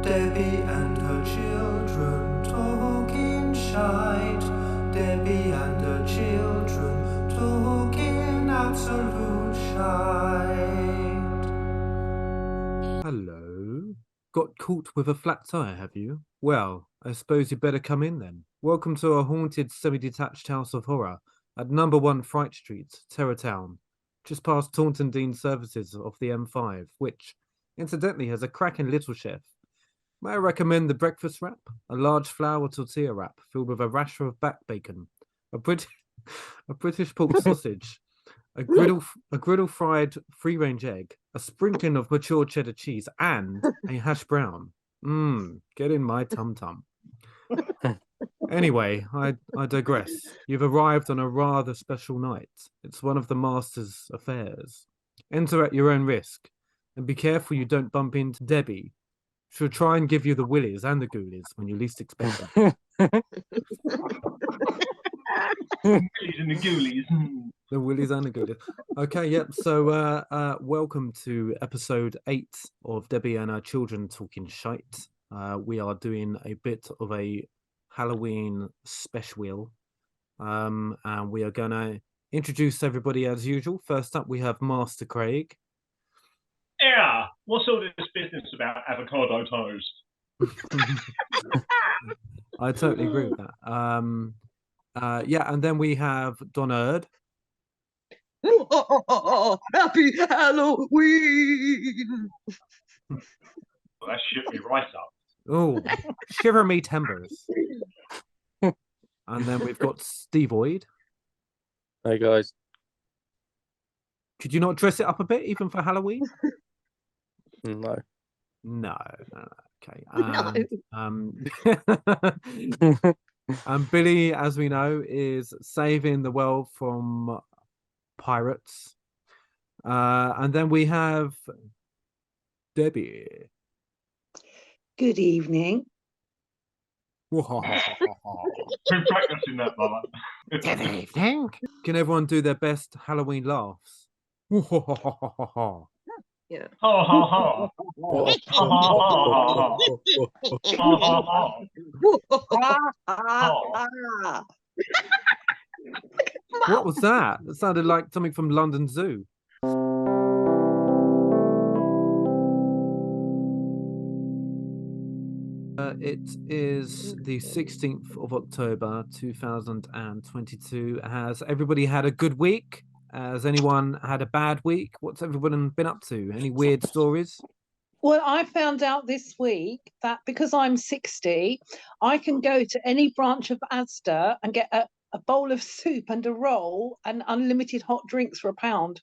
Debbie and her children talking shite. Debbie and her children talking absolute shite. Hello. Got caught with a flat tire, have you? Well, I suppose you'd better come in then. Welcome to a haunted semi-detached house of horror at number 1 Fright Street, Terror Town, just past Taunton Dean services off the M5, which, incidentally, has a cracking little chef. May I recommend the breakfast wrap? A large flour tortilla wrap filled with a rasher of back bacon, a British pork sausage, a griddle fried free-range egg, a sprinkling of mature cheddar cheese, and a hash brown. Get in my tum-tum. Anyway, I digress. You've arrived on a rather special night. It's one of the master's affairs. Enter at your own risk, and be careful you don't bump into Debbie. She'll try and give you the willies and the ghoulies when you least expect them. Willies and the ghoulies. The willies and the ghoulies. Okay, yep. So, welcome to episode 8 of Debbie and Her Children Talking Shite. We are doing a bit of a Halloween special, and we are gonna introduce everybody as usual. First up, we have Master Craig. Yeah, what's all this business about avocado toast? I totally agree with that. Yeah, and then we have Don Erd. Happy Halloween! Well, that shook me right up. Oh, shiver me timbers. And then we've got Steve Oid. Hey guys. Could you not dress it up a bit, even for Halloween? No. No. Okay. No. And Billy, as we know, is saving the world from pirates. And then we have Debbie. Good evening. Who practicing that, Mama? Good evening. Can everyone do their best Halloween laughs? Yeah. Ha ha ha. Ha ha ha. Ha ha ha. What was that? It sounded like something from London Zoo. It is the 16th of October 2022. Has everybody had a good week? Has anyone had a bad week? What's everyone been up to? Any weird stories? Well, I found out this week that because I'm 60, I can go to any branch of Asda and get a bowl of soup and a roll and unlimited hot drinks for £1.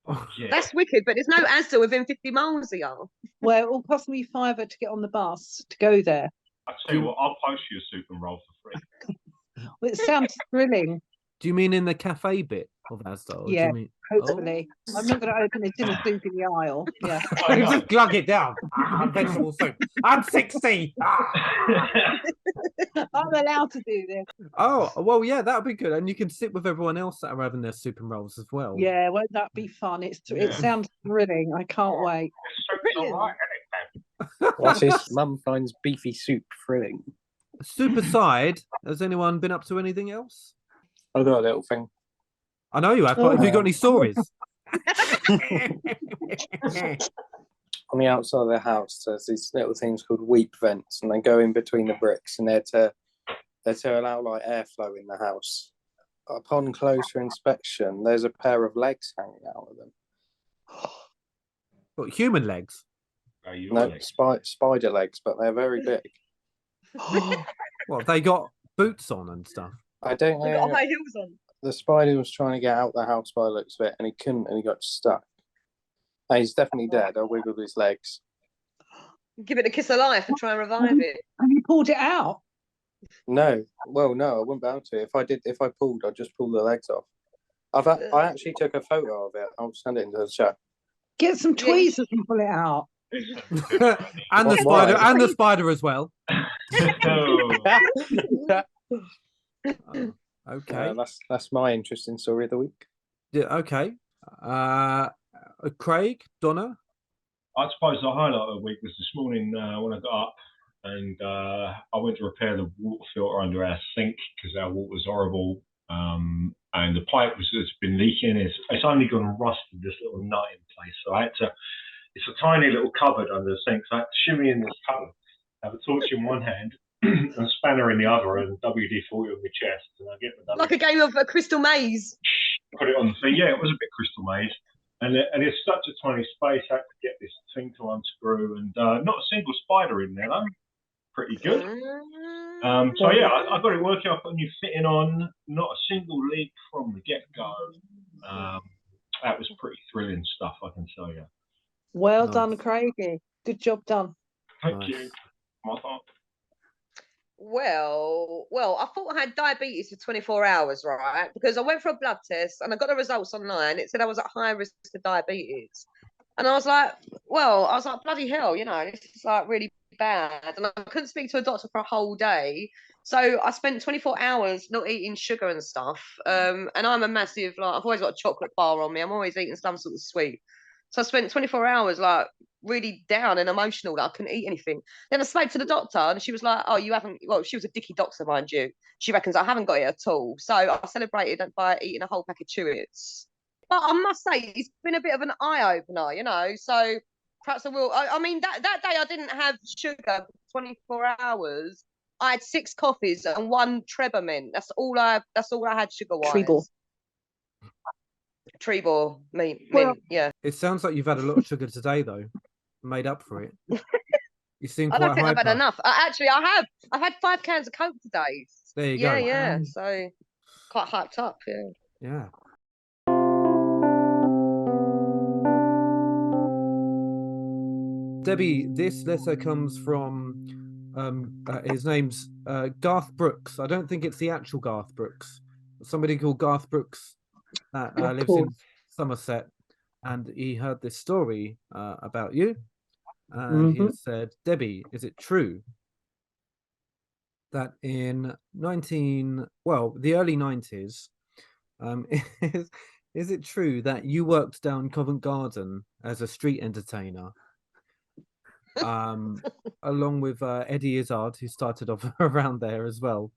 Oh, Yeah. That's wicked, but there's no Asda within 50 miles of y'all. Well, it will cost me £5 to get on the bus to go there. I tell you what, I'll post you a soup and roll for free. Well, it sounds thrilling, do you mean in the cafe bit of Asda? Or Yeah, do you mean... hopefully. I'm not going to open a tin of soup in the aisle. Yeah. I know. Just glug it down. Vegetable soup. I'm 60. I'm allowed to do this. Oh, well, yeah, that would be good. And you can sit with everyone else that are having their soup and rolls as well. Yeah, won't that be fun? It Yeah. sounds thrilling. I can't wait. Soup's all right, isn't it? What's his mum finds beefy soup thrilling? Soup aside, has anyone been up to anything else? I've got a little thing. I know you have, but have you got any stories? On the outside of the house, there's these little things called weep vents, and they go in between the bricks, and they're to allow like airflow in the house. Upon closer inspection, there's a pair of legs hanging out of them. What, human legs? Oh, you No, like- spider legs, but they're very big. What, they got boots on and stuff? I don't They got know. high heels on. The spider was trying to get out the house by the looks of it, and he couldn't, and he got stuck. And he's definitely dead. I wiggled his legs. Give it a kiss of life and try and revive it. Have you pulled it out? No, well, no, I wouldn't be able to. If I pulled, I'd just pull the legs off. I actually took a photo of it. I'll send it into the chat. Get some Yeah. tweezers and pull it out. And the Why? spider, and the spider as well. Oh. Okay. That's my interesting story of the week. Yeah, okay. Craig, Donna. I suppose the highlight of the week was this morning when I got up and I went to repair the water filter under our sink because our water's horrible. And the pipe has been leaking. It's only gone rusted, this little nut in place. So I had to, it's a tiny little cupboard under the sink. So I had to shimmy in this cupboard, have a torch in one hand and a spanner in the other and WD-40 on my chest. And I get the Like a game of a crystal maze. put it on the thing. Yeah, it was a bit crystal maze. And it's such a tiny space. I had to get this thing to unscrew and not a single spider in there though. Pretty good. So yeah, I got it working. I put a new fitting on. Not a single leak from the get-go. That was pretty thrilling stuff, I can tell you. Well Nice. done, Craigie. Good job done. Thank Nice. you. My fault. Well, I thought I had diabetes for 24 hours, right? Because I went for a blood test and I got the results online. It said I was at high risk for diabetes. And I was like, bloody hell, you know, this is like really bad. And I couldn't speak to a doctor for a whole day. So I spent 24 hours not eating sugar and stuff. And I'm a massive, like, I've always got a chocolate bar on me. I'm always eating some sort of sweet. So I spent 24 hours like really down and emotional that I couldn't eat anything. Then I spoke to the doctor and she was like, oh, you haven't, well, she was a dicky doctor, mind you. She reckons I haven't got it at all. So I celebrated by eating a whole pack of Chewits. But I must say, it's been a bit of an eye-opener, you know, so perhaps I will. I mean, that day I didn't have sugar for 24 hours. I had 6 coffees and 1 Trebament. That's all I had sugar-wise. Trebor, mint, yeah. It sounds like you've had a lot of sugar today, though. Made up for it. You seem I quite don't think I've had hyper. enough. Actually, I have. I've had 5 cans of Coke today. There you Yeah, go. yeah. So quite hyped up. Yeah. Yeah. Debbie, this letter comes from his name's Garth Brooks. I don't think it's the actual Garth Brooks. Somebody called Garth Brooks that lives in Somerset, and he heard this story about you, and he said, Debbie, is it true that in the early 90s, is it true that you worked down Covent Garden as a street entertainer? Along with Eddie Izzard, who started off around there as well.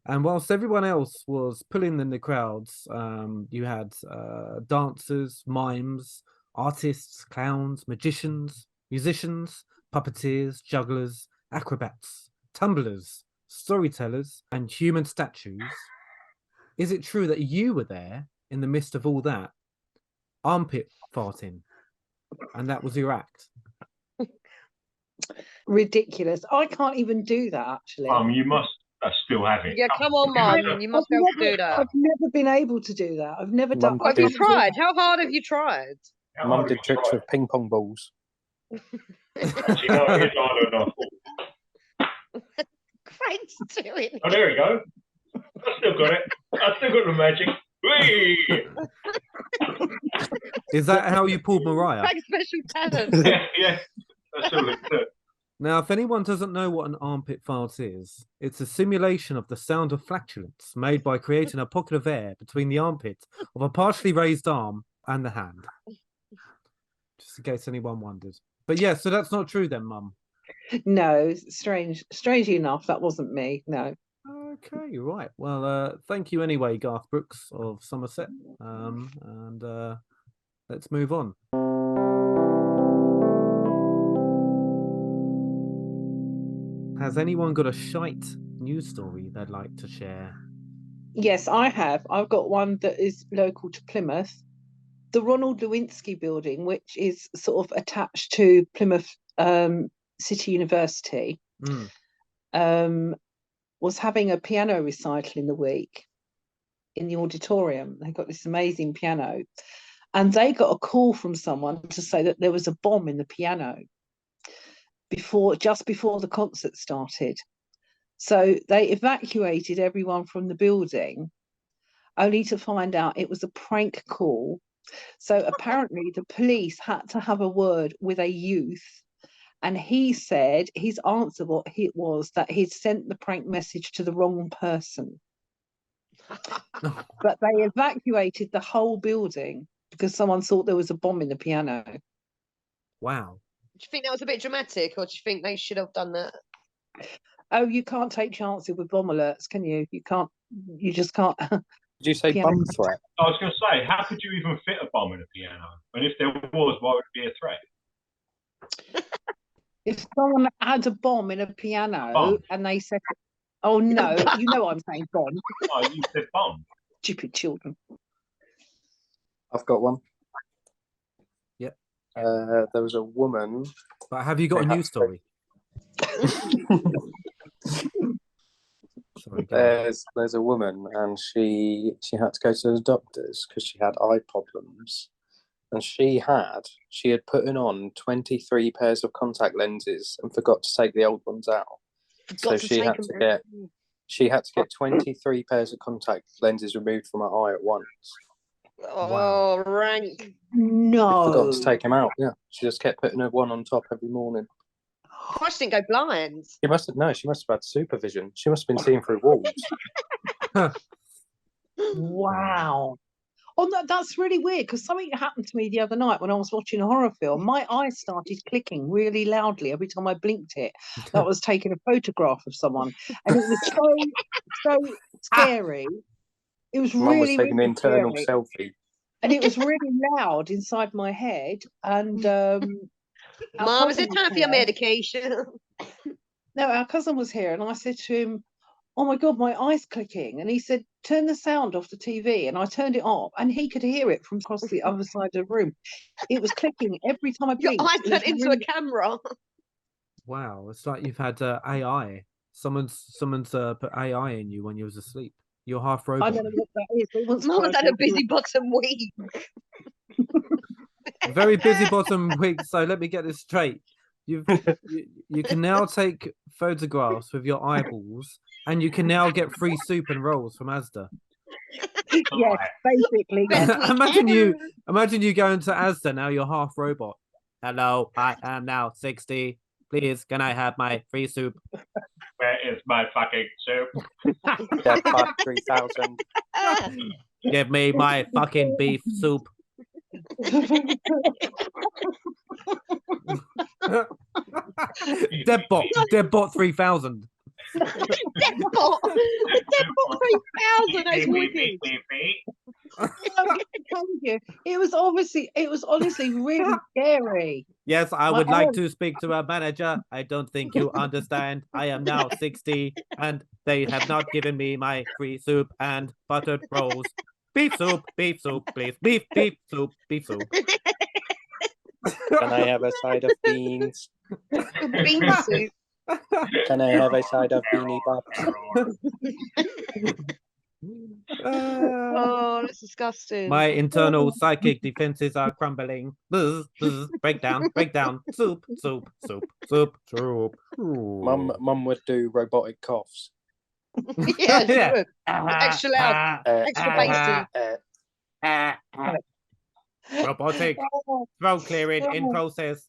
And whilst everyone else was pulling in the crowds, you had dancers, mimes, artists, clowns, magicians, musicians, puppeteers, jugglers, acrobats, tumblers, storytellers, and human statues. Is it true that you were there in the midst of all that, armpit farting, and that was your act? Ridiculous. I can't even do that, actually. You must still have it. Yeah, come on, Mum. You must be able to do that. I've never been able to do that. I've never done. Have you tried? How hard have you tried? Mum did tricks with ping pong balls. Actually, no, it is harder than I thought. Craig's doing it. Oh, there we go. I still got it. I still got the magic. Whee! Is that how you pulled Mariah? Craig's special talent. Yeah. That still looks good. Now, if anyone doesn't know what an armpit fart is, it's a simulation of the sound of flatulence made by creating a pocket of air between the armpit of a partially raised arm and the hand. Just in case anyone wondered. But yeah, so that's not true then, Mum. No, strangely enough, that wasn't me. No. Okay, right. Well, thank you anyway, Garth Brooks of Somerset. And let's move on. Has anyone got a shite news story they'd like to share? Yes, I have. I've got one that is local to Plymouth. The Ronald Lewinsky building, which is sort of attached to Plymouth City University, was having a piano recital in the week in the auditorium. They got this amazing piano, and they got a call from someone to say that there was a bomb in the piano just before the concert started. So they evacuated everyone from the building, only to find out it was a prank call. So apparently the police had to have a word with a youth, and he said his answer was that he'd sent the prank message to the wrong person. But they evacuated the whole building because someone thought there was a bomb in the piano. Wow. you think that was a bit dramatic, or do you think they should have done that? Oh, you can't take chances with bomb alerts, can you? You can't. You just can't. Did you say Piano. bomb threat? I was going to say, how could you even fit a bomb in a piano? And if there was, why would it be a threat? If someone had a bomb in a piano Bomb. and they said, "Oh no," you know I'm saying bomb. Oh, you said bomb. Stupid children. I've got one. Yep. There was a woman. But have you got a They news have story? Sorry, go on. There's a woman, and she had to go to the doctors because she had eye problems, and she had put on 23 pairs of contact lenses and forgot to take the old ones out. So she had to get 23 pairs of contact lenses removed from her eye at once. Oh, rank. No. She forgot to take them out. Yeah, she just kept putting her one on top every morning. Christ, didn't go blind. She must have had supervision. She must have been seeing through walls. Wow. Oh, no, that's really weird because something happened to me the other night when I was watching a horror film. My eyes started clicking really loudly every time I blinked it. That was taking a photograph of someone, and it was so scary. It was Mum was really, taking an really internal scary. selfie. And it was really loud inside my head. And our Mum, is cousin it was time for your here. medication? No, our cousin was here, and I said to him, "Oh my God, my eye's clicking." And he said, "Turn the sound off the TV." And I turned it off, and he could hear it from across the other side of the room. It was clicking every time I Your blinked. eye It was turned into a really- camera. Wow, it's like you've had AI. Someone's put AI in you when you was asleep. You're half I robot. don't know what that is. But it wasn't Mum's had a working. busy bottom week. Very busy bottom week. So let me get this straight. You can now take photographs with your eyeballs, and you can now get free soup and rolls from Asda. Yes, basically. Best Yes. week Imagine ever. you going to Asda now. You're half robot. Hello, I am now 60. Please, can I have my free soup? Where is my fucking soup? Yeah, 3,000. Give me my fucking beef soup. Deadbot 3000. Deadbot 3000. That's wicked. I told you, it was honestly really scary. Yes, I My would like eyes- to speak to a manager. I don't think you understand. I am now 60 and they have not given me my free soup and buttered rolls. Beef soup, please. Beef soup. Can I have a side of beans? Bean soup. Can I have a side of beanie bobs? Oh, that's disgusting. My internal psychic defenses are crumbling. Buzz, break down. Soup. Mum would do robotic coughs. Yeah, she Yeah. would. Extra loud. Extra bassy. Robotic throat clearing in process.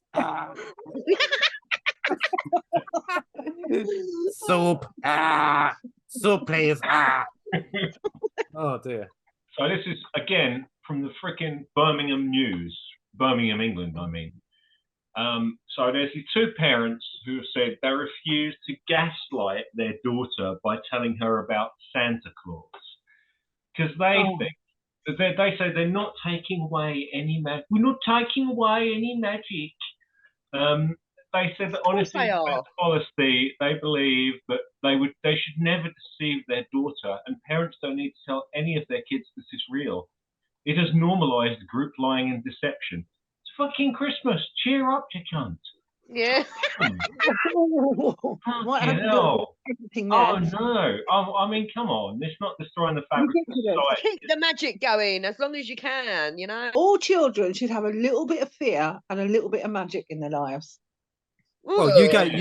Soup. Soup, please. Oh dear. So this is again from the freaking Birmingham News, Birmingham, England. I mean, so there's these two parents who have said they refuse to gaslight their daughter by telling her about Santa Claus because they think they say they're not taking away any magic. We're not taking away any magic. They said that honestly, they are. policy, they believe that they should never deceive their daughter, and parents don't need to tell any of their kids this is real. It has normalised group lying and deception. It's fucking Christmas. Cheer up, you cunt. Yeah. What Fucking happened to hell. everything Oh there? no! I mean, come on. It's not destroying the fabric of Ridiculous. society. Keep the magic going as long as you can, you know. All children should have a little bit of fear and a little bit of magic in their lives. Well, you gave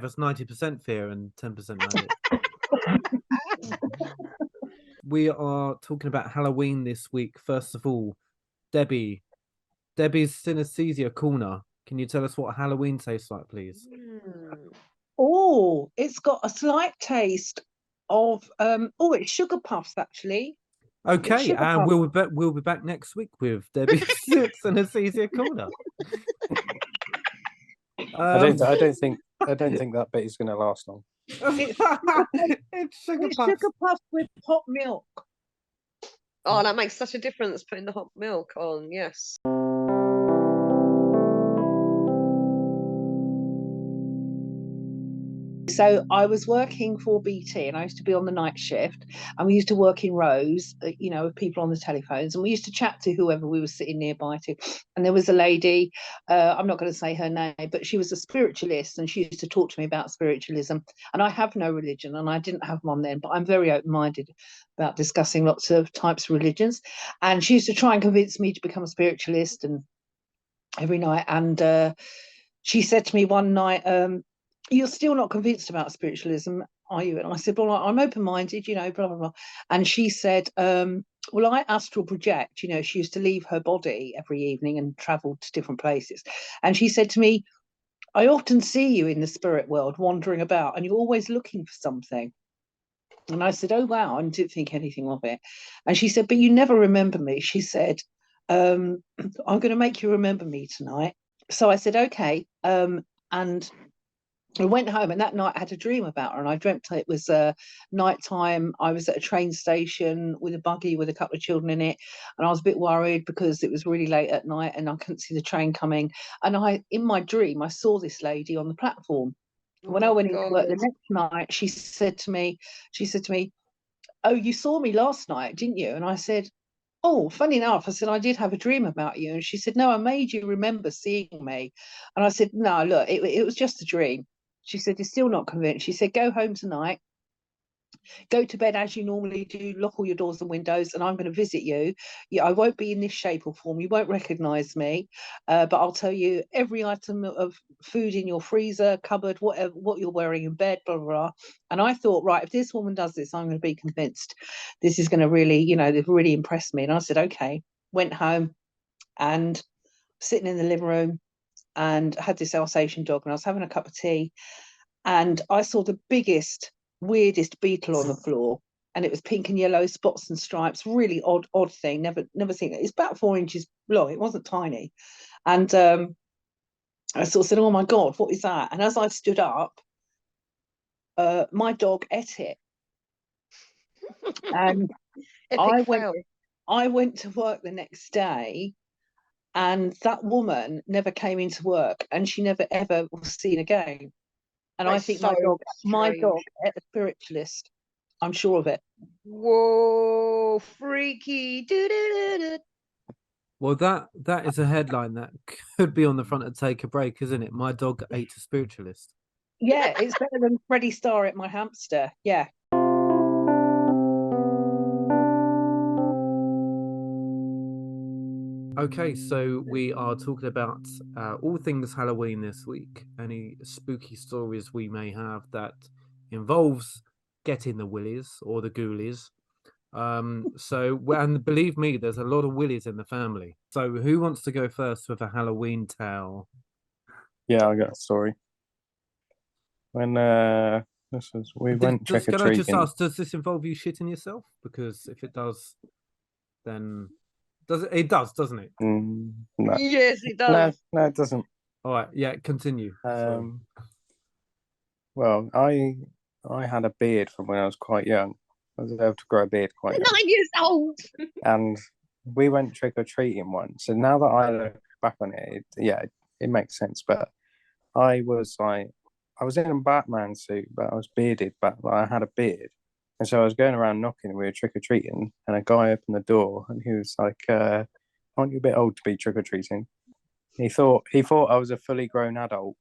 us 90% fear and 10% magic. We are talking about Halloween this week. First of all, Debbie's synesthesia corner. Can you tell us what Halloween tastes like, please? Oh, it's got a slight taste of it's sugar puffs actually. Okay, sugar and puff. we'll be back next week with Debbie's synesthesia corner. I don't think that bit is going to last long. It's sugar It's puffs. sugar puff with hot milk. Oh, that makes such a difference putting the hot milk on. Yes. So I was working for BT and I used to be on the night shift, and we used to work in rows, with people on the telephones, and we used to chat to whoever we were sitting nearby to. And there was a lady, I'm not going to say her name, but she was a spiritualist, and she used to talk to me about spiritualism. And I have no religion, and I didn't have one then, but I'm very open-minded about discussing lots of types of religions. And she used to try and convince me to become a spiritualist, and every night. And she said to me one night, "You're still not convinced about spiritualism, are you?" And I said, "Well, I'm open-minded, blah, blah, blah." And she said, "Well, I astral project." She used to leave her body every evening and travel to different places. And she said to me, "I often see you in the spirit world wandering about, and you're always looking for something." And I said, "Oh, wow," and didn't think anything of it. And she said, "But you never remember me." She said, "I'm going to make you remember me tonight." So I said, "Okay." And I went home, and that night I had a dream about her, and I dreamt it was nighttime. I was at a train station with a buggy with a couple of children in it, and I was a bit worried because it was really late at night and I couldn't see the train coming. And in my dream, I saw this lady on the platform. When I went into work the next night, she said to me, "Oh, you saw me last night, didn't you?" And I said, "Oh, funny enough," I said, "I did have a dream about you." And she said, "No, I made you remember seeing me." And I said, "No, look, it was just a dream." She said, "You're still not convinced." She said, "Go home tonight, go to bed as you normally do, lock all your doors and windows, and I'm going to visit you. I won't be in this shape or form. You won't recognize me, but I'll tell you every item of food in your freezer, cupboard, whatever, what you're wearing in bed, blah, blah, blah." And I thought, right, if this woman does this, I'm going to be convinced. This is going to really, they've really impressed me. And I said, okay. Went home and sitting in the living room and had this Alsatian dog, and I was having a cup of tea, and I saw the biggest, weirdest beetle on the floor, and it was pink and yellow, spots and stripes, really odd thing. Never seen it. It's about 4 inches long. It wasn't tiny. And I sort of said, "Oh my God, what is that?" And as I stood up, my dog ate it. And I went to work the next day, and that woman never came into work, and she never ever was seen again. And I think my dog ate a spiritualist. I'm sure of it. Whoa, freaky. Well, that is a headline that could be on the front of Take a Break, isn't it? My dog ate a spiritualist. Yeah, it's better than Freddie Starr at my hamster. Yeah. Okay, so we are talking about all things Halloween this week. Any spooky stories we may have that involves getting the willies or the ghoulies. And believe me, there's a lot of willies in the family. So who wants to go first with a Halloween tale? Yeah, I got a story. When we went trick or treating. Can I just ask, does this involve you shitting yourself? Because if it does, then it does, doesn't it? No. Yes, it does. No, it doesn't. All right, yeah, continue. Well, I had a beard from when I was quite young. I was able to grow a beard quite young. 9 years old. And we went trick or treating once. And now that I look back on it, it makes sense. But I was in a Batman suit, but I was bearded, but I had a beard. And so I was going around knocking, and we were trick or treating, and a guy opened the door, and he was like, "Aren't you a bit old to be trick or treating?" He thought I was a fully grown adult,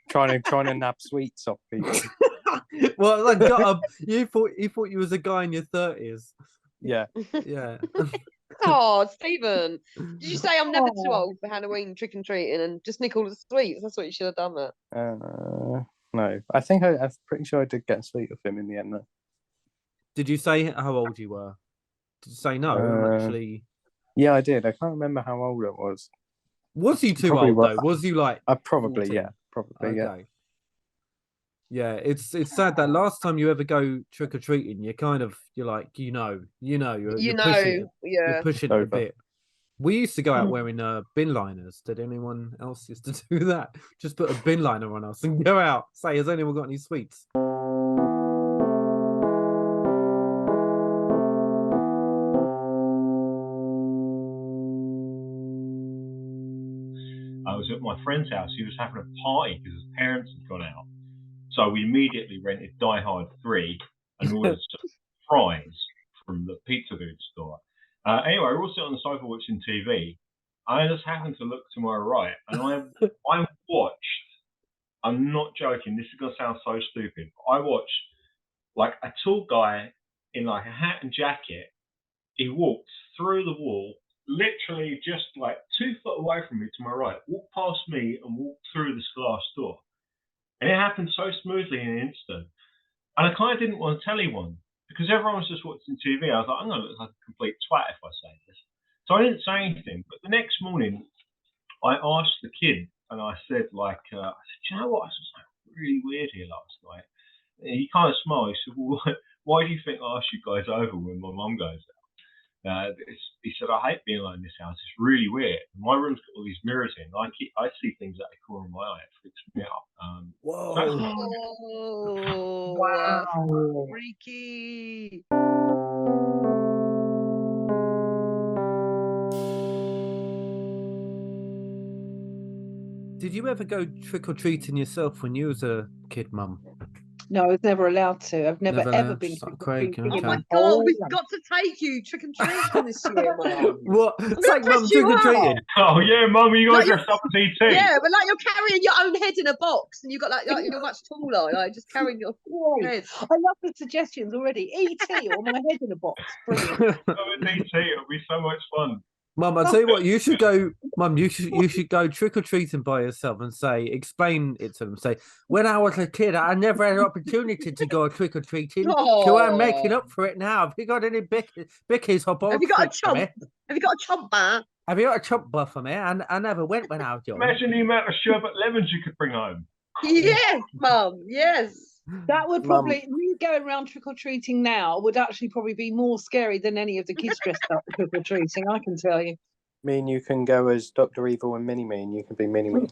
trying to nab sweets off people. Well, you thought you was a guy in your 30s. Yeah. Yeah. Oh, Stephen, did you say I'm never too old for Halloween trick and treating and just nick all the sweets? That's what you should have done, that. No, I think I'm pretty sure I did get a sweet with him in the end, though. Did you say how old you were? Did you say no? I'm actually. Yeah, I did. I can't remember how old it was. Was you too old though? Was you like? Probably, 14? yeah, probably, okay. Yeah, it's sad that last time you ever go trick or treating, you're like, you're pushing it a bit. We used to go out Mm. wearing bin liners. Did anyone else used to do that? Just put a bin liner on us and go out. Say, has anyone got any sweets? I was at my friend's house. He was having a party because his parents had gone out. So we immediately rented Die Hard 3 and ordered some fries from the pizza food store. Anyway, we're all sitting on the sofa watching TV. I just happened to look to my right and I watched, I'm not joking, this is going to sound so stupid, but I watched like a tall guy in like a hat and jacket. He walked through the wall, literally just like 2 foot away from me to my right, walked past me and walked through this glass door. And it happened so smoothly in an instant. And I kind of didn't want to tell anyone because everyone was just watching TV. I was like, I'm going to look like a complete twat if I say this. So I didn't say anything. But the next morning, I asked the kid and I said, like, do you know what? I was like, really weird here last night. And he kind of smiled. He said, well, why do you think I ask you guys over when my mum goes out? He said, I hate being alone in this house. It's really weird. My room's got all these mirrors in. I see things out the corner of my eye. It freaks me out. Whoa. Oh, Wow. freaky. Did you ever go trick or treating yourself when you was a kid, Mum? No, I was never allowed to. I've never ever allowed, been just like trick-or-treating Craig, in Oh okay. my my God, whole we've life. got to take you trick and treating this year, Mum. What? I'm It's gonna like Mum dress you trick or up. treating. Oh, yeah, Mum, you got Like to dress up as E.T. Yeah, but like you're carrying your own head in a box, and you've got like you're much taller, like just carrying your Great. head. I love the suggestions already. E.T. or my head in a box. Brilliant. Go with E.T. It'll be so much fun. Mum, I'll tell you what, you should go, Mum, you should go trick or treating by yourself and explain it to them. Say, when I was a kid, I never had an opportunity to go trick or treating. So I'm making up for it now. Have you got any bickies or Have you got a treats for me? chomp? Have you got a chomp bar? Have you got a chomp bar for me? I never went when I was young. Imagine the amount of sherbet lemons you could bring home. Yes, Mum. Yes. That would Mum. probably, me going around trick-or-treating now would actually probably be more scary than any of the kids dressed up for trick-or-treating, I can tell you. Me and you can go as Dr. Evil and Mini-Me, and you can be Mini-Me.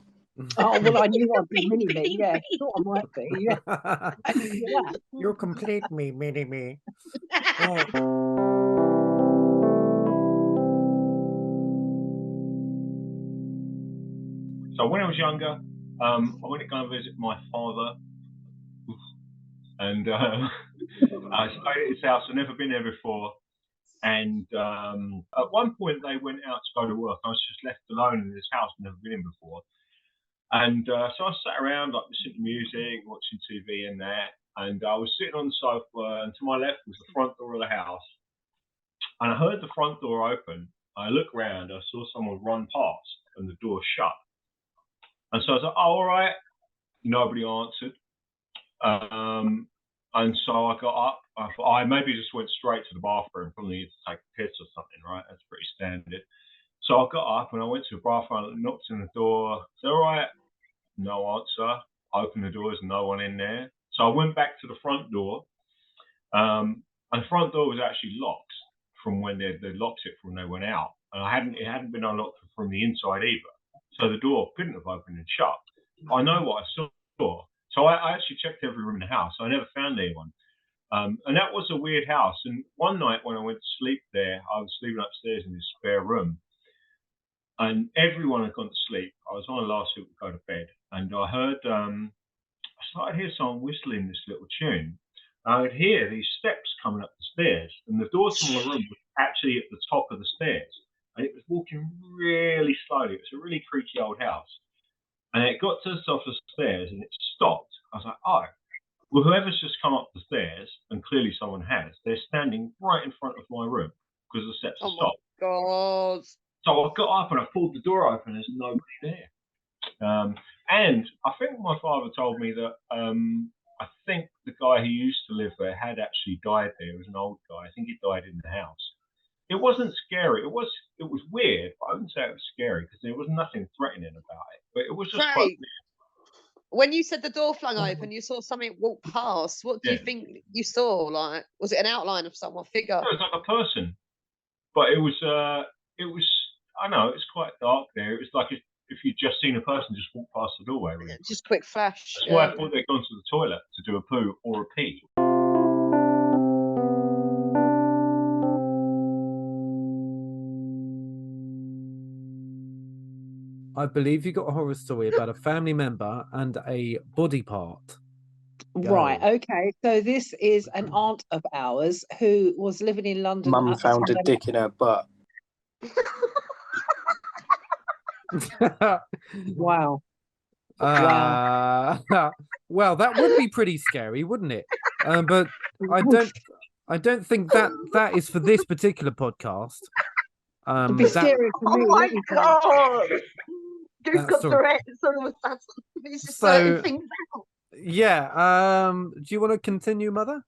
Oh, well, I knew I'd be Mini-Me, yeah. Thought I might be, yeah. I can do that. You complete me, Mini-Me. So when I was younger, I went to go and visit my father. And I stayed at his house. I'd never been there before. And at one point, they went out to go to work. I was just left alone in his house, never been in before. And so I sat around, like listening to music, watching TV and that. And I was sitting on the sofa, and to my left was the front door of the house. And I heard the front door open. I looked round, I saw someone run past, and the door shut. And so I was like, oh, all right. Nobody answered. And so I got up. I maybe just went straight to the bathroom, probably needed to take a piss or something, right? That's pretty standard. So I got up and I went to the bathroom, knocked on the door. Said, all right, no answer. Opened the door, there's no one in there. So I went back to the front door. And the front door was actually locked from when they locked it from when they went out. And it hadn't been unlocked from the inside either. So the door couldn't have opened and shut. I know what I saw. So I actually checked every room in the house. I never found anyone. And that was a weird house. And one night when I went to sleep there, I was sleeping upstairs in this spare room. And everyone had gone to sleep. I was one of the last people to go to bed. And I heard, I started to hear someone whistling this little tune. I could hear these steps coming up the stairs. And the door to my room was actually at the top of the stairs. And it was walking really slowly. It was a really creaky old house. And it got to the top of the stairs and it stopped. I was like, oh, well, whoever's just come up the stairs, and clearly someone has, they're standing right in front of my room because the steps are stopped. Oh, God. So I got up and I pulled the door open. There's nobody there. And I think my father told me that I think the guy who used to live there had actually died there. He was an old guy. I think he died in the house. It wasn't scary. It was weird, but I wouldn't say it was scary because there was nothing threatening about it. But it was just quite Right. weird. When you said the door flung open, you saw something walk past. What do you Yeah. think you saw? Like, was it an outline of someone, figure? It was like a person, but it was I know it's quite dark there. It was like if you'd just seen a person just walk past the doorway. Really. Just quick flash. That's why I thought they'd gone to the toilet to do a poo or a pee. I believe you got a horror story about a family member and a body part. Right. Go. Okay. So this is an aunt of ours who was living in London. Mum at the found a time. dick in her butt. Wow. Well, that would be pretty scary, wouldn't it? But I don't think that is for this particular podcast. It'd be scary for me. Oh my let me tell you. God! Who's got So- Tourette's? He's just So- sorting things out. Yeah. Do you want to continue, Mother?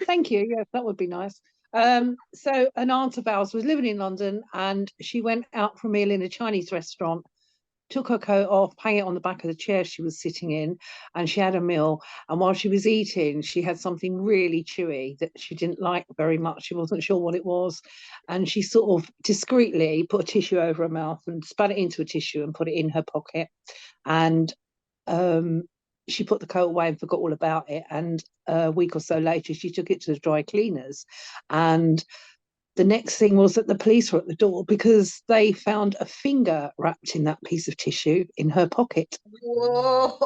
Thank you. Yes, that would be nice. So an aunt of ours was living in London and she went out for a meal in a Chinese restaurant, took her coat off, hung it on the back of the chair she was sitting in, and she had a meal. And while she was eating, she had something really chewy that she didn't like very much. She wasn't sure what it was. And she sort of discreetly put a tissue over her mouth and spat it into a tissue and put it in her pocket. And she put the coat away and forgot all about it. And a week or so later, she took it to the dry cleaners. And the next thing was that the police were at the door because they found a finger wrapped in that piece of tissue in her pocket. Whoa!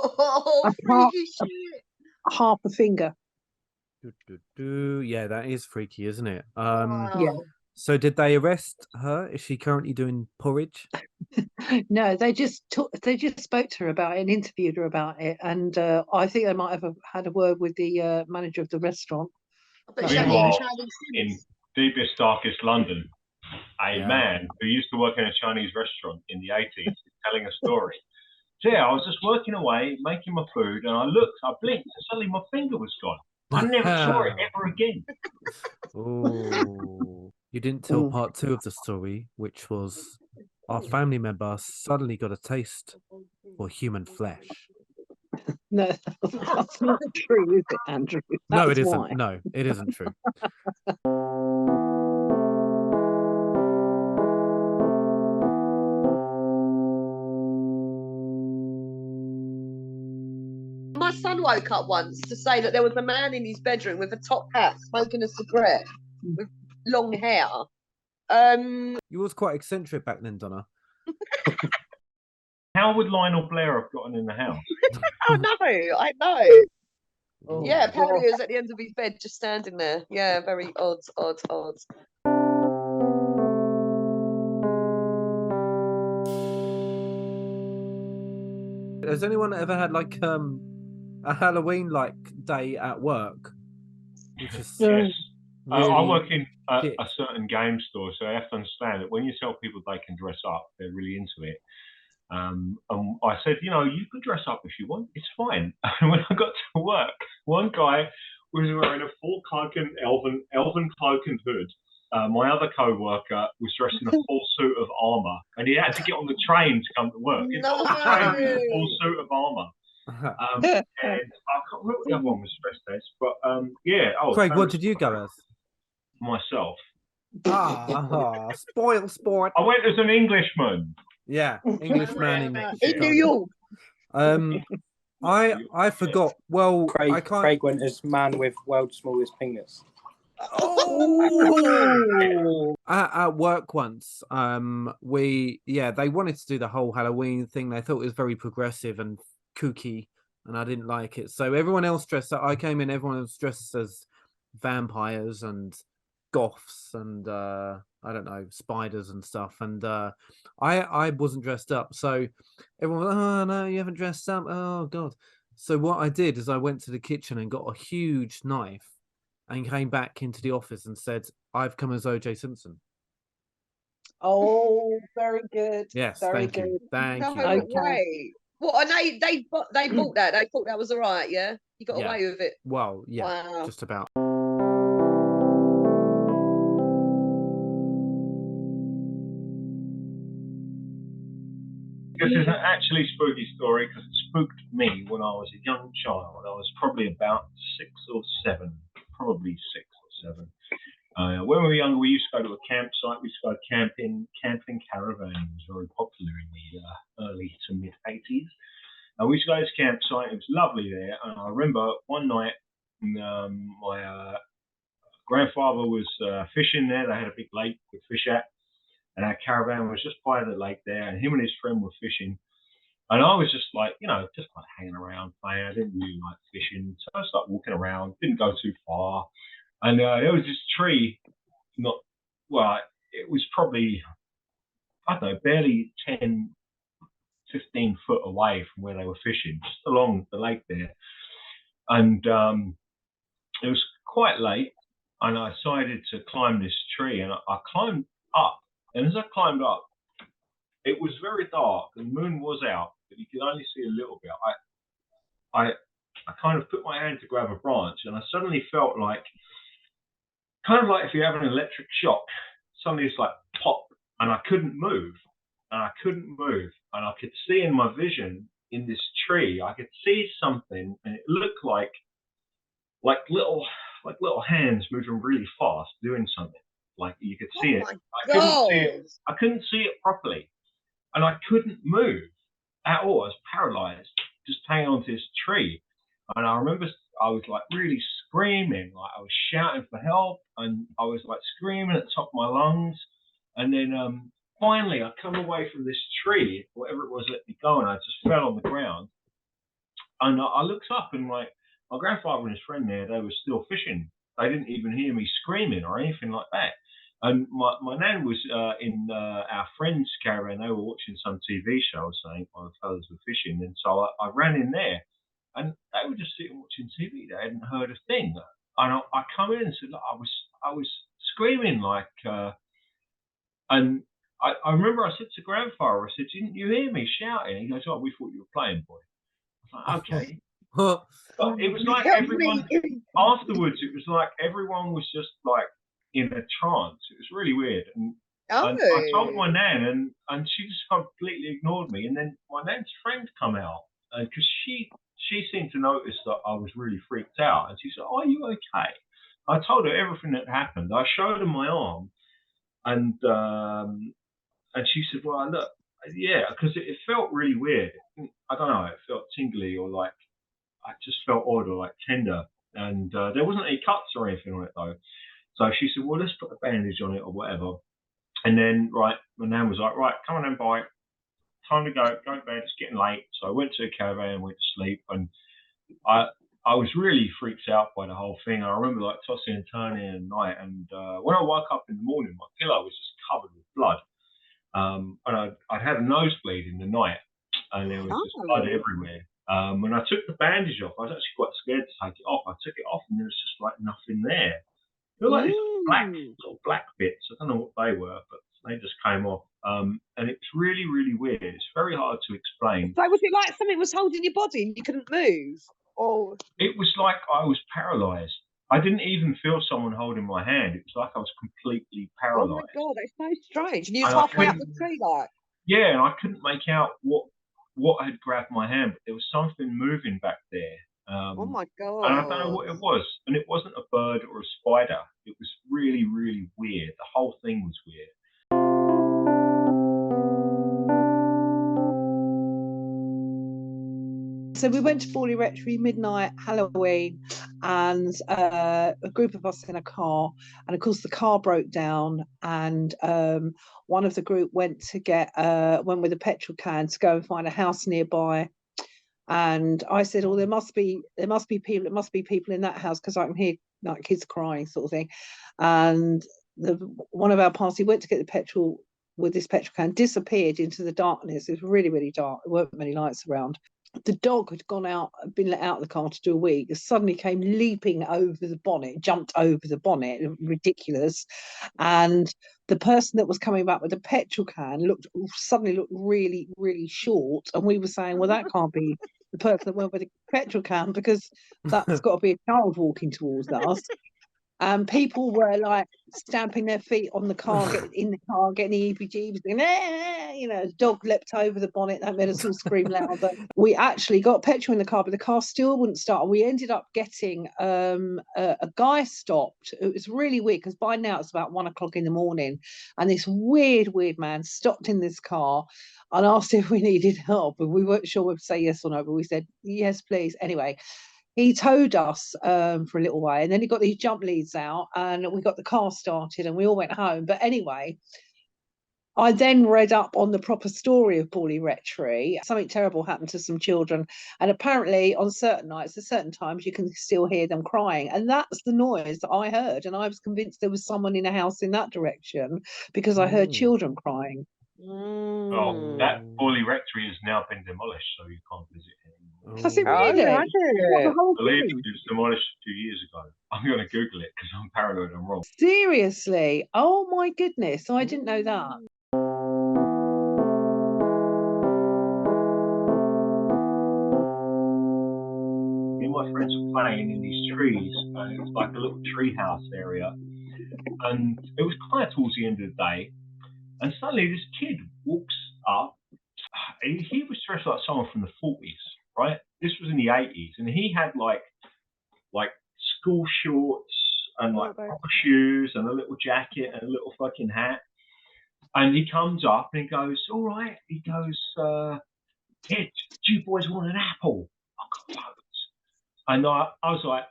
I can't- Freaky shit. Half a finger. Yeah, that is freaky, isn't it? Wow. Yeah. So did they arrest her? Is she currently doing porridge? No, they just spoke to her about it and interviewed her about it. And I think they might have had a word with the manager of the restaurant. But We she are hasn't eaten Chinese in since. deepest, darkest London, a Yeah. man who used to work in a Chinese restaurant in the 80s is telling a story. So yeah, I was just working away, making my food, and I blinked, and suddenly my finger was gone. I never saw it ever again. Oh, you didn't tell part 2 of the story, which was our family member suddenly got a taste for human flesh. No, that's not true, is it, Andrew? No, it That's isn't. why. No, it isn't true. My son woke up once to say that there was a man in his bedroom with a top hat smoking a cigarette with long hair. You was quite eccentric back then, Donna. How would Lionel Blair have gotten in the house? Oh no, I know. Oh, Yeah, apparently he was at the end of his bed just standing there. Yeah, very odd. Has anyone ever had like a Halloween like day at work? Which is Yes. I really work in a shit. certain game store, so I have to understand that when you tell people they can dress up, they're really into it. And I said, you can dress up if you want. It's fine. And when I got to work, one guy was wearing a full cloak and elven cloak and hood. My other co-worker was dressed in a full suit of armour, and he had to get on the train to come to work. He got on the train in a full suit of armour. And I can't remember what the other one was dressed as, but yeah. Oh, Craig, what did you go as? Myself. Spoil sport. I went as an Englishman. Yeah, Englishman in In Chicago. New York. I forgot. Well, I can't. Craig went as man with world's smallest penis. Oh, At work once, they wanted to do the whole Halloween thing. They thought it was very progressive and kooky, and I didn't like it. So everyone else dressed up. I came in, everyone was dressed as vampires and goths and I don't know, spiders and stuff. And I wasn't dressed up. So everyone was, oh no, you haven't dressed up. Oh God. So what I did is I went to the kitchen and got a huge knife and came back into the office and said, I've come as OJ Simpson. oh, very good. Yes, Very thank you. good. Thank No you. Okay. way. What? And they bought that. They thought that was all right. Yeah, you got Yeah. away with it. Well, yeah, Wow. just about. This is an actually spooky story because it spooked me when I was a young child. I was probably about 6 or 7, probably 6 or 7. When we were younger, we used to go to a campsite. We used to go camping. Camping caravan was very popular in the early to mid 80s. And we used to go to this campsite. It was lovely there. And I remember one night, my grandfather was fishing there. They had a big lake to fish at. And our caravan was just by the lake there. And him and his friend were fishing. And I was just like, just like hanging around playing. I didn't really like fishing. So I started walking around, didn't go too far. And there was this tree, it was probably, I don't know, barely 10, 15 foot away from where they were fishing, just along the lake there. And it was quite late, and I decided to climb this tree, and I climbed up. And as I climbed up, it was very dark, and the moon was out, but you could only see a little bit. I kind of put my hand to grab a branch, and I suddenly felt kind of like if you have an electric shock, suddenly it's like pop, and I couldn't move. And I could see in my vision in this tree, I could see something, and it looked like little hands moving really fast, doing something. Like you could see it. I couldn't see it properly, and I couldn't move at all. I was paralyzed, just hanging onto this tree. And I remember I was like really screaming, like I was shouting for help, and I was like screaming at the top of my lungs. And then finally, I come away from this tree, whatever it was, let me go, and I just fell on the ground. And I looked up, and like my grandfather and his friend there, they were still fishing. They didn't even hear me screaming or anything like that. And my nan was in our friend's caravan. They were watching some TV show, saying while the fellas were fishing. And so I ran in there, and they were just sitting watching TV. They hadn't heard a thing. And I come in and said, look, I was screaming like, and I remember I said to grandfather, I said, didn't you hear me shouting? He goes, oh, we thought you were playing, boy. I was like, okay. But it was like everyone, afterwards, it was like everyone was just like in a trance. It was really weird. And I told my nan, and she just completely ignored me. And then my nan's friend come out, because she seemed to notice that I was really freaked out. And she said, oh, are you okay? I told her everything that happened. I showed her my arm, and she said, well, look, yeah, because it felt really weird. I don't know, it felt tingly, or like, I just felt odd, or like tender. And there wasn't any cuts or anything on it though. So she said, well, let's put a bandage on it or whatever. And then, right, my nan was like, right, come on then, bye. Time to go to bed, it's getting late. So I went to the caravan, went to sleep, and I was really freaked out by the whole thing. I remember like tossing and turning at night, and when I woke up in the morning, my pillow was just covered with blood. And I'd had a nosebleed in the night, and there was just blood everywhere. When I took the bandage off, I was actually quite scared to take it off. I took it off, and there was just like nothing there. They were like these little black bits. I don't know what they were, but they just came off. And it's really, really weird. It's very hard to explain. So was it like something was holding your body and you couldn't move? Or it was like I was paralyzed. I didn't even feel someone holding my hand. It was like I was completely paralyzed. Oh my God, that's so strange. And you was halfway up the tree, like. Yeah, and I couldn't make out what had grabbed my hand, but there was something moving back there. Oh my God. And I don't know what it was. And it wasn't a bird or a spider. It was really, really weird. The whole thing was weird. So we went to Fawley Rectory midnight Halloween, and a group of us in a car, and of course the car broke down, and one of the group went with a petrol can to go and find a house nearby. And I said, oh, there must be people. It must be people in that house, because I can hear like kids crying, sort of thing. And one of our party went to get the petrol with this petrol can, disappeared into the darkness. It was really, really dark. There weren't many lights around. The dog had been let out of the car to do a wee. It suddenly came leaping over the bonnet, jumped over the bonnet, ridiculous. And the person that was coming back with the petrol can suddenly looked really, really short. And we were saying, well, that can't be the person that went with the petrol can, because that's got to be a child walking towards us. And people were like stamping their feet on the car, getting the EBGs, you know, dog leapt over the bonnet. That made us all scream louder. We actually got petrol in the car, but the car still wouldn't start. We ended up getting a guy stopped. It was really weird because by now it's about 1 o'clock in the morning, and this weird man stopped in this car and asked if we needed help, and we weren't sure whether to say yes or no, but we said yes, please. Anyway, he towed us for a little way, and then he got these jump leads out, and we got the car started, and we all went home. But anyway, I then read up on the proper story of Borley Rectory. Something terrible happened to some children, and apparently on certain nights, at certain times, you can still hear them crying, and that's the noise that I heard. And I was convinced there was someone in a house in that direction because I heard children crying. Oh, that Borley Rectory has now been demolished, so you can't visit it anymore. Has it really? I believe it was demolished a few years ago. I'm going to Google it because I'm paranoid I'm wrong. Seriously? Oh my goodness, I didn't know that. Me and my friends were playing in these trees, and it was like a little tree house area. And it was kind of towards the end of the day, and suddenly this kid walks up. He was dressed like someone from the 40s, right? This was in the 80s, and he had like school shorts and like proper shoes and a little jacket and a little fucking hat. And he comes up and he goes, "All right." He goes, "Kid, do you boys want an apple? I've got loads." And I was like,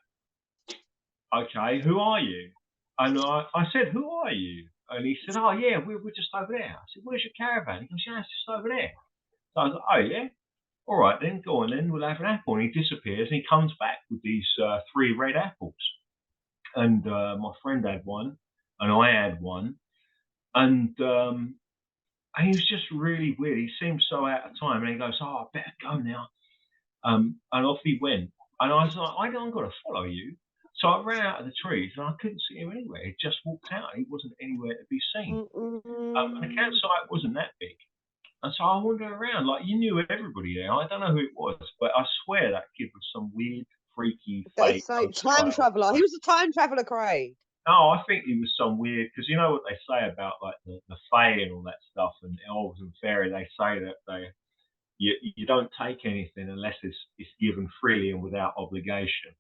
"Okay, who are you?" And I said, "Who are you?" And he said, "Oh yeah, we're just over there." I said, "Where's your caravan?" He goes, "Yeah, it's just over there." So I was like, "Oh yeah, all right then, go on then, we'll have an apple." And he disappears and he comes back with these 3 red apples. And my friend had one, and I had one, and he was just really weird. He seemed so out of time, and he goes, "Oh, I better go now." And off he went. And I was like, "I'm going to follow you." So I ran out of the trees, and I couldn't see him anywhere. He just walked out. He wasn't anywhere to be seen. And the campsite wasn't that big. And so I wandered around, like, you knew everybody there. I don't know who it was, but I swear that kid was some weird, freaky, fake time traveller. He was a time traveller, Craig. No, I think he was some weird, because you know what they say about like the fae and all that stuff, and elves and fairy. They say that you don't take anything unless it's given freely and without obligation.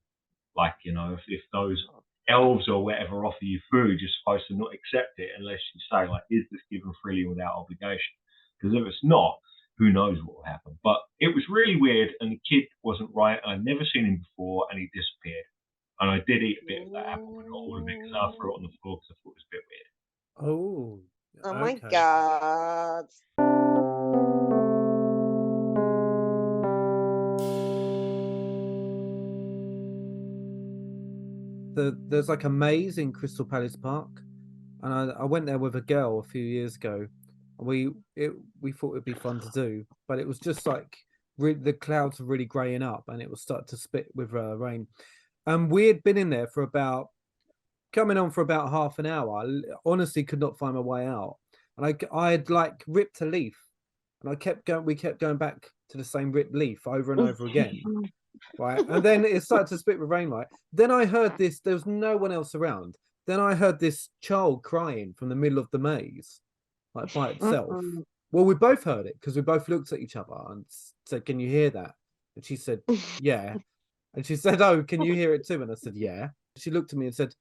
Like, you know, if those elves or whatever offer you food, you're supposed to not accept it unless you say, like, is this given freely without obligation? Because if it's not, who knows what will happen. But it was really weird, and the kid wasn't right. I'd never seen him before, and he disappeared. And I did eat a bit of that apple, but not all of it, because I threw it on the floor because I thought it was a bit weird. Oh. Oh my God. There's like a maze in Crystal Palace Park, and I went there with a girl a few years ago. We thought it'd be fun to do, but it was just like the clouds were really greying up, and it was starting to spit with rain. And we had been in there for about half an hour. I honestly could not find my way out, and I had like ripped a leaf, and we kept going back to the same ripped leaf over and over again. Right, and then it started to spit with rain. Right, then I heard this. There was no one else around. Then I heard this child crying from the middle of the maze, like by itself. Well, we both heard it because we both looked at each other and said, "Can you hear that?" And she said, "Yeah." And she said, "Oh, can you hear it too?" And I said, "Yeah." She looked at me and said,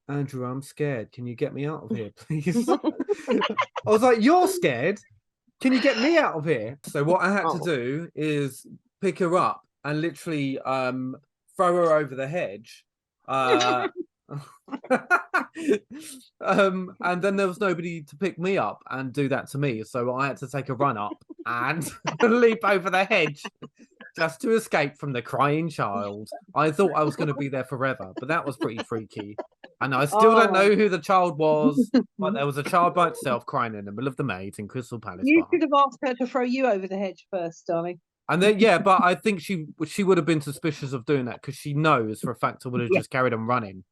"Andrew, I'm scared. Can you get me out of here, please?" I was like, "You're scared? Can you get me out of here?" So what I had to do is pick her up and literally throw her over the hedge. And then there was nobody to pick me up and do that to me. So I had to take a run up and leap over the hedge just to escape from the crying child. I thought I was going to be there forever, but that was pretty freaky. And I still don't know who the child was, but there was a child by itself crying in the middle of the maze in Crystal Palace. You could have asked her to throw you over the hedge first, darling. And then, yeah, but I think she would have been suspicious of doing that because she knows for a fact I would have just carried on running.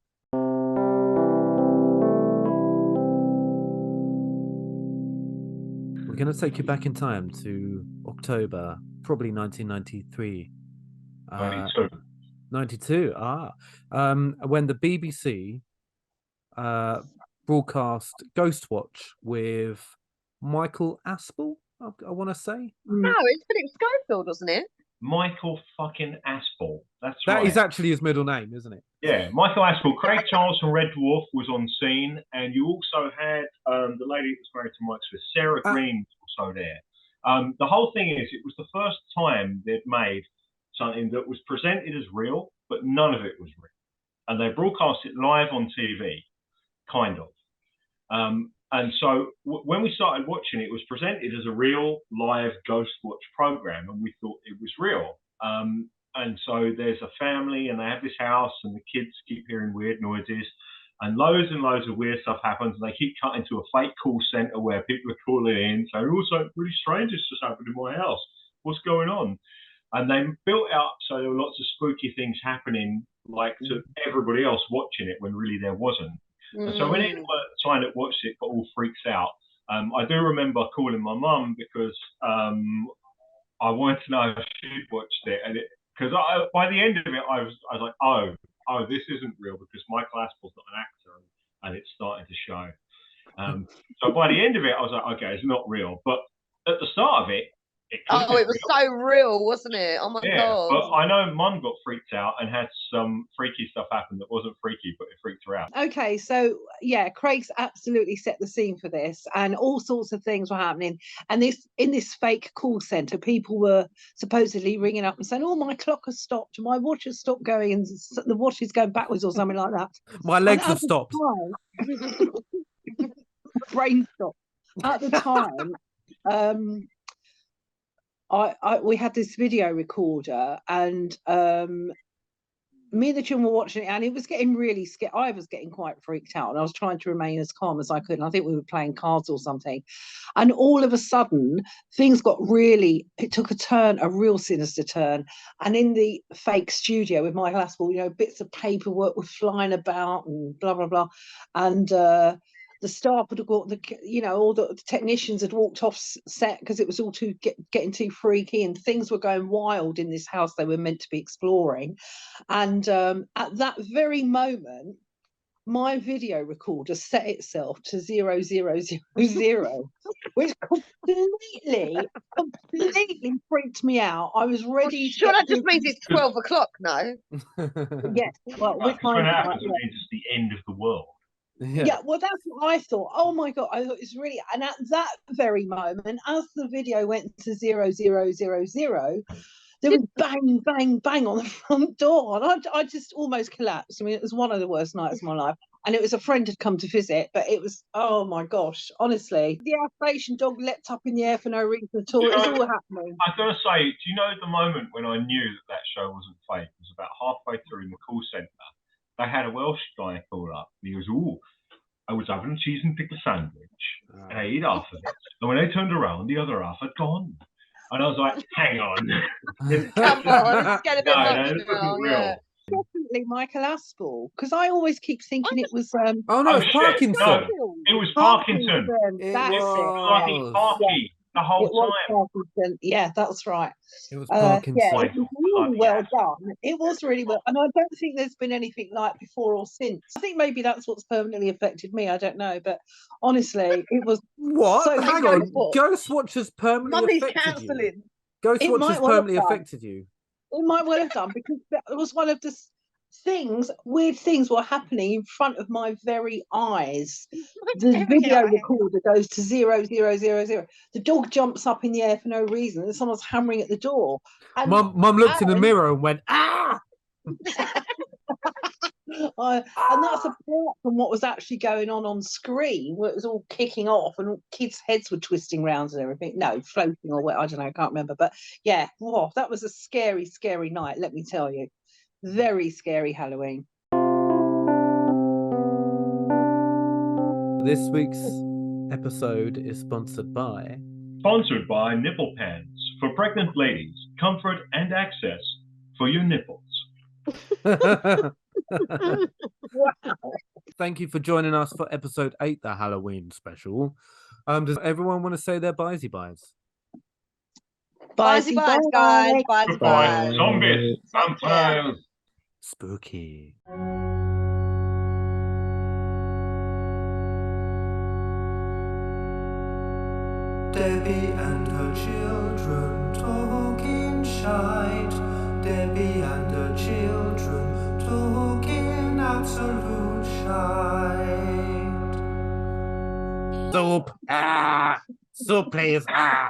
We're going to take you back in time to October, probably 1993. 92. 92. When the BBC broadcast Ghostwatch with Michael Aspel, I want to say. No, it's Philip Schofield, wasn't it? Michael fucking Aspel. That's That right. is actually his middle name, isn't it? Yeah, Michael Aspel. Craig Charles from Red Dwarf was on scene, and you also had the lady that was married to Mike Smith, Sarah Green, was also there. The whole thing is, it was the first time they'd made something that was presented as real, but none of it was real. And they broadcast it live on TV, kind of. And so when we started watching it, it was presented as a real live Ghost Watch program, and we thought it was real. And so there's a family, and they have this house, and the kids keep hearing weird noises, and loads of weird stuff happens, and they keep cutting to a fake call center where people are calling in saying, "Also, really strange has just happened in my house. What's going on?" And they built out so there were lots of spooky things happening, like to everybody else watching it when really there wasn't. And so when anyone trying to watch it got all freaks out, I do remember calling my mum because I wanted to know if she'd watched it, and because by the end of it, I was like, oh, this isn't real because Michael Aspel's not an actor, and it's starting to show. So by the end of it, I was like, okay, it's not real. But at the start of it, it was real. So real, wasn't it? Oh my god! But I know Mum got freaked out and had some freaky stuff happen that wasn't freaky, but it freaked her out. Okay, so yeah, Craig's absolutely set the scene for this, and all sorts of things were happening. And in this fake call center, people were supposedly ringing up and saying, "Oh, my clock has stopped, my watch has stopped going, and the watch is going backwards," or something like that. My legs have stopped. Brain stopped. At the time, we had this video recorder, and me and the children were watching it, and it was getting really scared. I was getting quite freaked out, and I was trying to remain as calm as I could. And I think we were playing cards or something, and all of a sudden, things got really. It took a real sinister turn. And in the fake studio with Michael Aspel, bits of paperwork were flying about and blah blah blah, and the staff had got all the technicians had walked off set because it was all getting too freaky, and things were going wild in this house they were meant to be exploring. And at that very moment, my video recorder set itself to 0000, which completely freaked me out. I was ready. Sure, that just means it's 12 o'clock, no? Yes. Well, when it happens, it means it's the end of the world. Yeah, well, that's what I thought. Oh my god, I thought it's really. And at that very moment, as the video went to 0000, there was bang, bang, bang on the front door, and I just almost collapsed. I mean, it was one of the worst nights of my life. And it was a friend had come to visit, but it was, oh my gosh, honestly, the Appalachian dog leapt up in the air for no reason at all. It was all happening. I've got to say, do you know the moment when I knew that show wasn't fake? It was about halfway through in the call centre. They had a Welsh guy call up, and he was, I was having a cheese and pickle sandwich, and I ate half of it. And when I turned around, the other half had gone. And I was like, hang on. Come on, it's getting a bit much now. yeah. Definitely Michael Aspel, because I always keep thinking it was. Oh no, it's Parkinson. No, it was Parkinson. That's Bloody Parky the whole time. Parkinson. Yeah, that's right. It was Parkinson. Yeah, it was really well done. It was really well, and I don't think there's been anything like before or since. I think maybe that's what's permanently affected me. I don't know, but honestly, it was. What? So Hang on, Ghostwatch has permanently affected you. Ghostwatch has permanently affected you. It might well have done, because it was one of the weird things were happening in front of my very eyes. The video recorder goes to 0000. The dog jumps up in the air for no reason, and someone's hammering at the door. And Mum looked in the mirror and went, ah! And that's apart from what was actually going on screen, where it was all kicking off and kids' heads were twisting round and everything. No, floating or what, I don't know, I can't remember. But yeah, that was a scary, scary night, let me tell you. Very scary Halloween. This week's episode is sponsored by Nipple Pans for pregnant ladies. Comfort and access for your nipples. Wow. Thank you for joining us for episode 8, the Halloween special. Does everyone want to say their byes? Bye, guys. Bye. Zombies, vampires. Spooky. Debbie and her children talking shite. Debbie and her children talking absolute shite. Soup. Ah! Soup, please. Ah!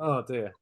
Oh dear.